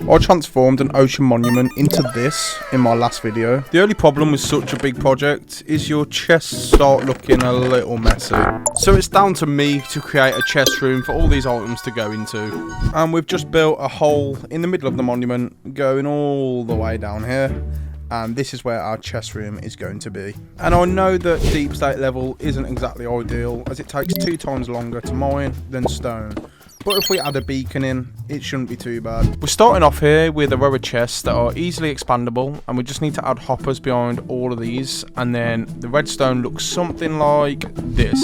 I transformed an ocean monument into this in my last video. The only problem with such a big project is your chests start looking a little messy. So it's down to me to create a chest room for all these items to go into. And we've just built a hole in the middle of the monument going all the way down here. And this is where our chest room is going to be. And I know that deep state level isn't exactly ideal, as it takes 2 times longer to mine than stone. But if we add a beacon in, it shouldn't be too bad. We're starting off here with a row of chests that are easily expandable, and we just need to add hoppers behind all of these, and then the redstone looks something like this.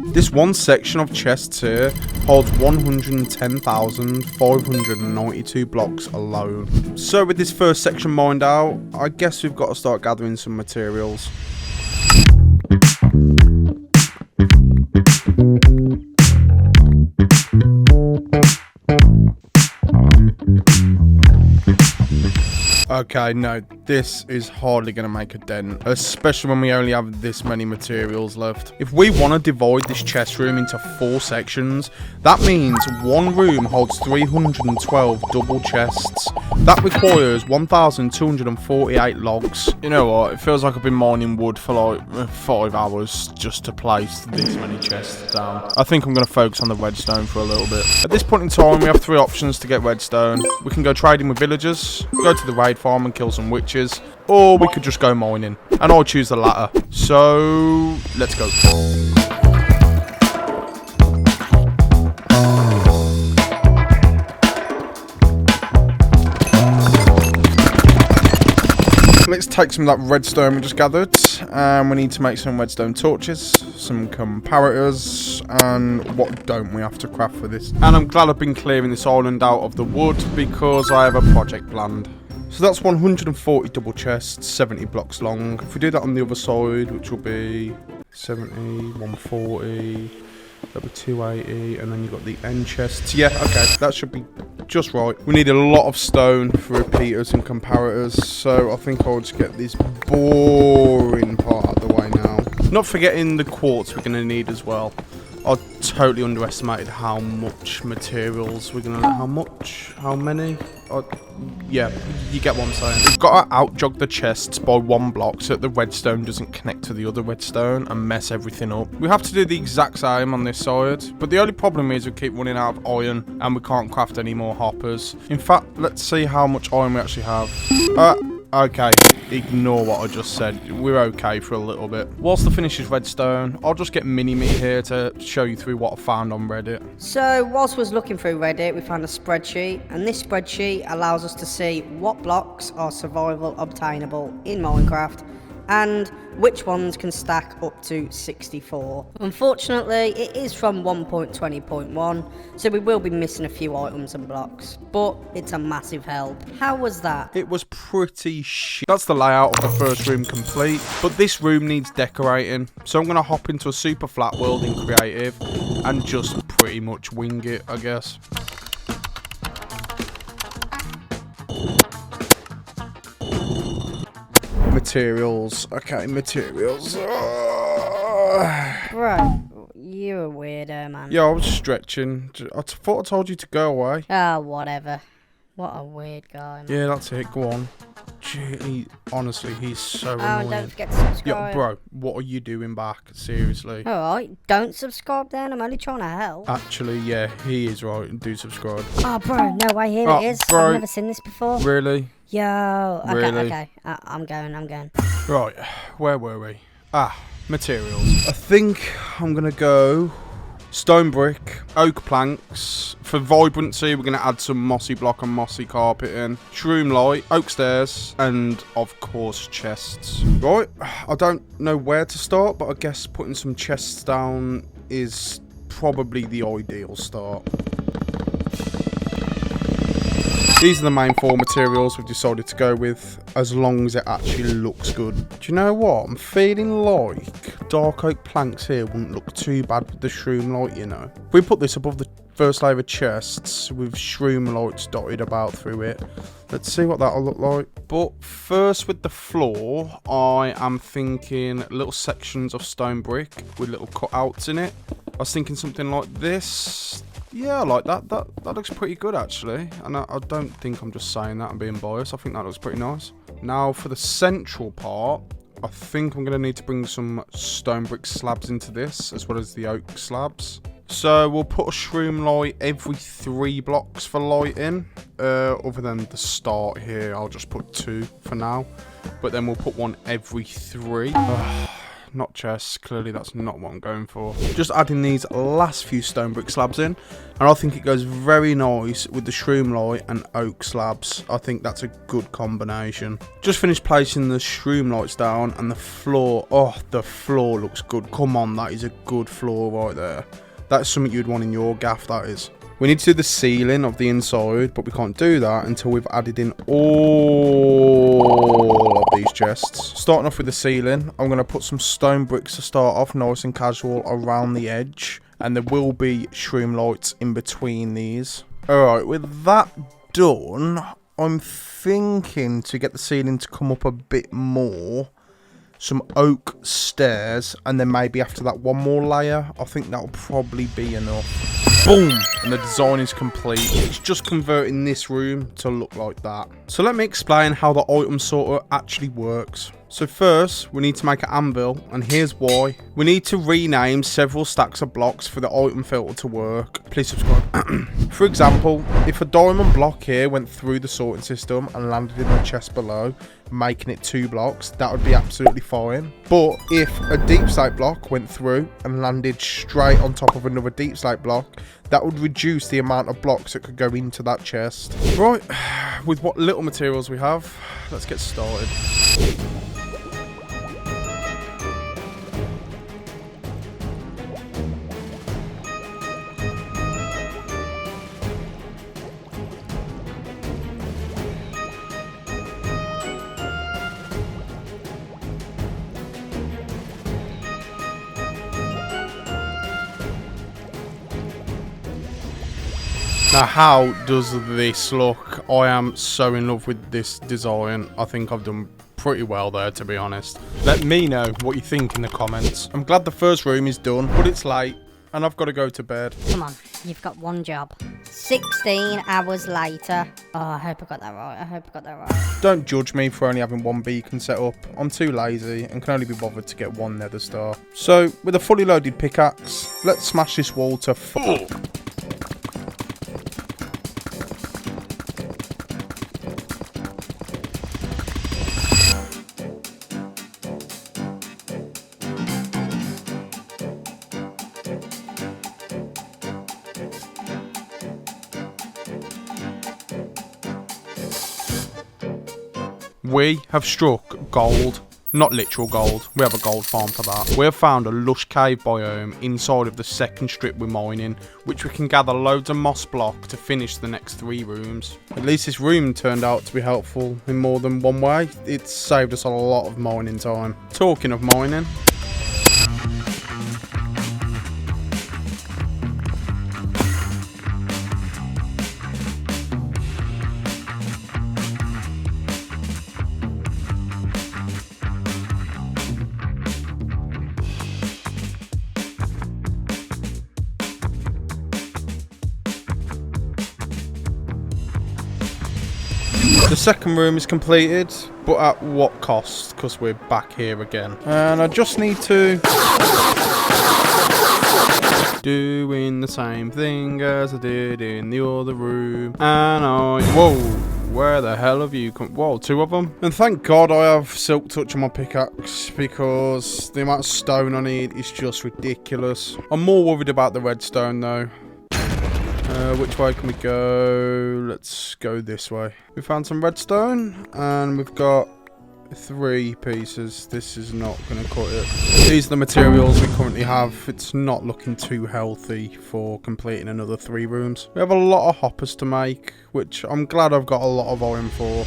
This one section of chests here holds 110,592 blocks alone. So with this first section mined out, I guess we've got to start gathering some materials. Okay, no, this is hardly going to make a dent, especially when we only have this many materials left. If we want to divide this chest room into 4 sections, that means one room holds 312 double chests. That requires 1,248 logs. You know what, it feels like I've been mining wood for like 5 hours just to place this many chests down. I think I'm going to focus on the redstone for a little bit. At this point in time, we have 3 options to get redstone. We can go trading with villagers, go to the raid farm and kill some witches, or we could just go mining, and I'll choose the latter. So let's go. Let's take some of that redstone we just gathered, and we need to make some redstone torches, some comparators, and what don't we have to craft for this. And I'm glad I've been clearing this island out of the wood because I have a project planned. So that's 140 double chests, 70 blocks long. If we do that on the other side, which will be 70, 140, that'll be 280, and then you've got the end chests. Yeah, okay, that should be just right. We need a lot of stone for repeaters and comparators, so I think I'll just get this boring part out of the way now. Not forgetting the quartz we're going to need as well. I totally underestimated how much materials we're going to... How many? Yeah, you get what I'm saying. We've got to outjog the chests by 1 block so that the redstone doesn't connect to the other redstone and mess everything up. We have to do the exact same on this side, but the only problem is we keep running out of iron and we can't craft any more hoppers. In fact, let's see how much iron we actually have. Okay, ignore what I just said. We're okay for a little bit. Whilst I finish this redstone, I'll just get Mini-Me here to show you through what I found on Reddit. So, whilst we was looking through Reddit, we found a spreadsheet, and this spreadsheet allows us to see what blocks are survival obtainable in Minecraft, and which ones can stack up to 64. Unfortunately, it is from 1.20.1, so we will be missing a few items and blocks, but it's a massive help. How was that? It was pretty shit. That's the layout of the first room complete, but this room needs decorating, so I'm going to hop into a super flat world in creative and just pretty much wing it, I guess. Materials. Okay, materials. Bro, you're a weirdo, man. Yeah, I was stretching. I thought I told you to go away. Ah, whatever. What a weird guy, man. Yeah, that's it. Go on. Gee, honestly, he's so annoying. Oh, don't forget to subscribe. Yeah, bro, what are you doing back? Seriously. Alright, don't subscribe then. I'm only trying to help. Actually, yeah, he is right. Do subscribe. Oh, bro, no way. Here it is. Bro. I've never seen this before. Really? Yo. Okay, Really? okay. I'm going. Right, where were we? Materials. I think I'm going to go stone brick, oak planks. For vibrancy, we're going to add some mossy block and mossy carpet in. Shroom light, oak stairs, and of course chests. Right, I don't know where to start, but I guess putting some chests down is probably the ideal start. These are the main 4 materials we've decided to go with, as long as it actually looks good. Do you know what? I'm feeling like dark oak planks here wouldn't look too bad with the shroom light, you know. If we put this above the first layer of chests with shroom lights dotted about through it, let's see what that'll look like. But first with the floor, I am thinking little sections of stone brick with little cutouts in it. I was thinking something like this. Yeah, I like that. That looks pretty good, actually. And I don't think I'm just saying that and being biased. I think that looks pretty nice. Now, for the central part, I think I'm going to need to bring some stone brick slabs into this, as well as the oak slabs. So we'll put a shroom light every 3 blocks for lighting. Other than the start here, I'll just put 2 for now. But then we'll put one every 3. Not chests, clearly that's not what I'm going for. Just adding these last few stone brick slabs in, and I think it goes very nice with the shroom light and oak slabs. I think that's a good combination. Just finished placing the shroom lights down, and the floor, oh, the floor looks good. Come on, that is a good floor right there. That's something you'd want in your gaff, that is. We need to do the ceiling of the inside, but we can't do that until we've added in all of these chests. Starting off with the ceiling, I'm going to put some stone bricks to start off, nice and casual, around the edge. And there will be shroom lights in between these. Alright, with that done, I'm thinking to get the ceiling to come up a bit more. Some oak stairs, and then maybe after that 1 more layer. I think that'll probably be enough. Boom! And the design is complete. It's just converting this room to look like that. So let me explain how the item sorter actually works. So first, we need to make an anvil, and here's why. We need to rename several stacks of blocks for the item filter to work. Please subscribe. For example, if a diamond block here went through the sorting system and landed in the chest below, making it 2 blocks, that would be absolutely fine. But if a deep slate block went through and landed straight on top of another deep slate block, that would reduce the amount of blocks that could go into that chest. Right, with what little materials we have, let's get started. Now, how does this look? I am so in love with this design. I think I've done pretty well there, to be honest. Let me know what you think in the comments. I'm glad the first room is done, but it's late and I've got to go to bed. Come on, you've got one job. 16 hours later. Oh, I hope I got that right. Don't judge me for only having 1 beacon set up. I'm too lazy and can only be bothered to get 1 nether star. So, with a fully loaded pickaxe, let's smash this wall to full. We have struck gold. Not literal gold. We have a gold farm for that. We have found a lush cave biome inside of the second strip we're mining, which we can gather loads of moss block to finish the next 3 rooms. At least this room turned out to be helpful in more than one way. It's saved us a lot of mining time. Talking of mining, the second room is completed, but at what cost? Because we're back here again. And I just need to... doing the same thing as I did in the other room. And whoa, where the hell have you come? Whoa, 2 of them. And thank God I have silk touch on my pickaxe, because the amount of stone I need is just ridiculous. I'm more worried about the redstone though. Which way can we go? Let's go this way. We found some redstone and we've got 3 pieces. This is not going to cut it. These are the materials we currently have. It's not looking too healthy for completing another 3 rooms. We have a lot of hoppers to make, which I'm glad I've got a lot of iron for.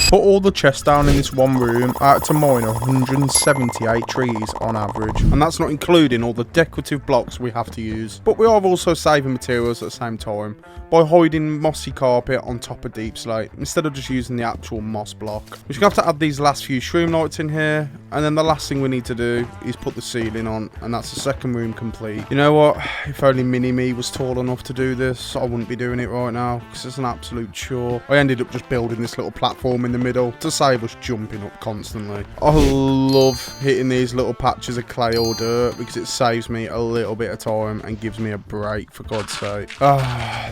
Put all the chests down in this one room. I had to mine 178 trees on average. And that's not including all the decorative blocks we have to use. But we are also saving materials at the same time by hiding mossy carpet on top of deep slate instead of just using the actual moss block. We're just going to have to add these last few shroom lights in here. And then the last thing we need to do is put the ceiling on. And that's the second room complete. You know what? If only Mini-Me was tall enough to do this, I wouldn't be doing it right now. Because it's an absolute chore. I ended up just building this little platform in the middle to save us jumping up constantly. I love hitting these little patches of clay or dirt because it saves me a little bit of time and gives me a break, for God's sake.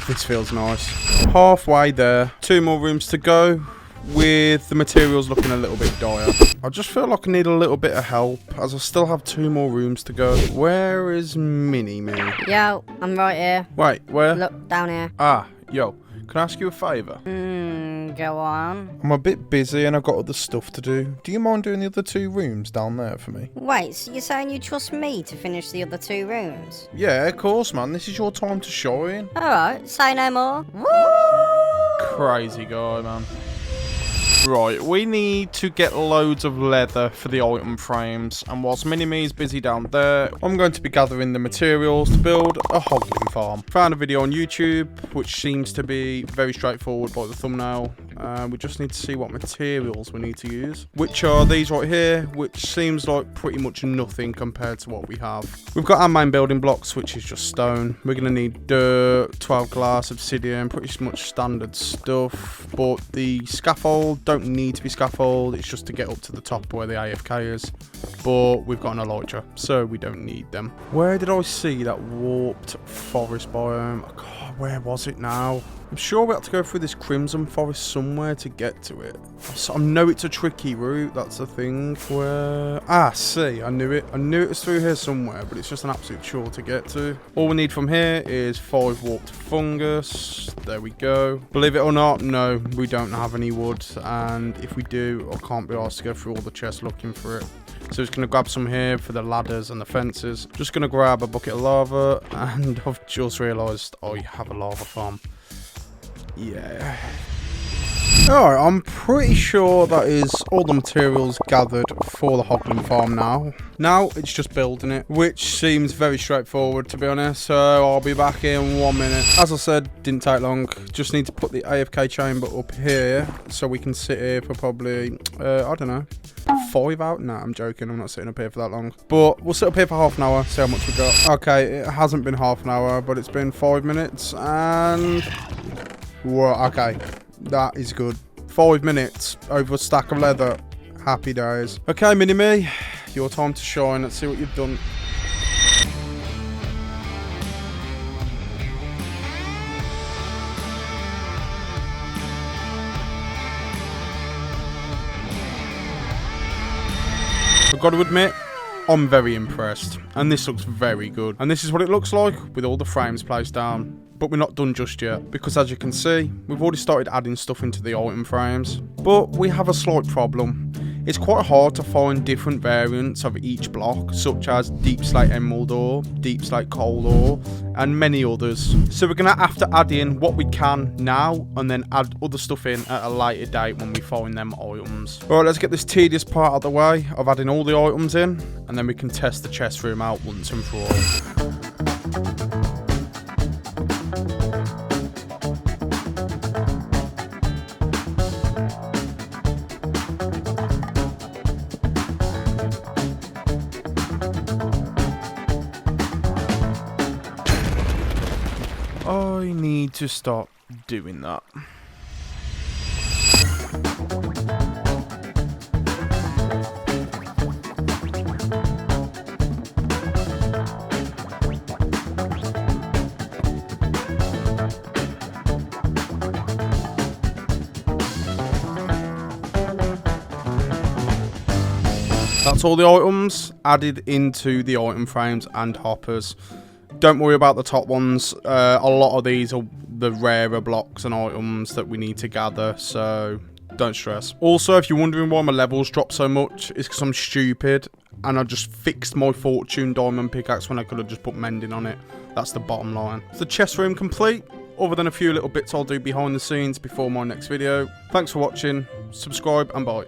This feels nice. Halfway there. 2 more rooms to go, with the materials looking a little bit dire. I just feel like I need a little bit of help, as I still have 2 more rooms to go. Where is Mini-Me? Yo, I'm right here. Wait, where? Look, down here. Yo, can I ask you a favour? Go on. I'm a bit busy and I've got other stuff to do. Do you mind doing the other 2 rooms down there for me? Wait, so you're saying you trust me to finish the other 2 rooms? Yeah, of course, man. This is your time to shine. Alright, say no more. Woo! Crazy guy, man. Right, we need to get loads of leather for the item frames, and whilst Mini-Me is busy down there, I'm going to be gathering the materials to build a Hoglin farm. Found a video on YouTube, which seems to be very straightforward by the thumbnail. We just need to see what materials we need to use, which are these right here, which seems like pretty much nothing compared to what we have. We've got our main building blocks, which is just stone. We're going to need dirt, 12 glass, obsidian, pretty much standard stuff, but the scaffold don't need to be scaffold, it's just to get up to the top where the AFK is, but we've got an elytra, so we don't need them. Where did I see that warped forest biome? God, where was it now? I'm sure we have to go through this crimson forest somewhere to get to it. I know it's a tricky route, that's the thing. Where... see, I knew it. I knew it was through here somewhere, but it's just an absolute chore to get to. All we need from here is 5 warped fungus. There we go. Believe it or not, no, we don't have any wood. And if we do, I can't be asked to go through all the chests looking for it. So just going to grab some here for the ladders and the fences. Just going to grab a bucket of lava. And I've just realised I have a lava farm. Yeah. Alright, I'm pretty sure that is all the materials gathered for the Hoglin farm now. Now it's just building it, which seems very straightforward to be honest, so I'll be back in 1 minute. As I said, didn't take long. Just need to put the AFK chamber up here so we can sit here for probably, I don't know, 5 hours? Nah, I'm joking, I'm not sitting up here for that long. But we'll sit up here for half an hour, see how much we got. Okay, it hasn't been half an hour, but it's been 5 minutes and... Whoa, okay, that is good. 5 minutes over a stack of leather. Happy days. Okay, Mini-Me, your time to shine. Let's see what you've done. I've got to admit, I'm very impressed. And this looks very good. And this is what it looks like with all the frames placed down. But we're not done just yet, because as you can see, we've already started adding stuff into the item frames. But we have a slight problem. It's quite hard to find different variants of each block, such as deep slate emerald ore, deep slate coal ore, and many others. So we're going to have to add in what we can now, and then add other stuff in at a later date when we find them items. Alright, let's get this tedious part out of the way of adding all the items in, and then we can test the chest room out once and for all. I need to stop doing that. That's all the items added into the item frames and hoppers. Don't worry about the top ones. A lot of these are the rarer blocks and items that we need to gather, so don't stress. Also, if you're wondering why my levels dropped so much, it's because I'm stupid and I just fixed my fortune diamond pickaxe when I could have just put mending on it. That's the bottom line. Is the chest room complete? other than a few little bits I'll do behind the scenes before my next video. Thanks for watching, subscribe and bye.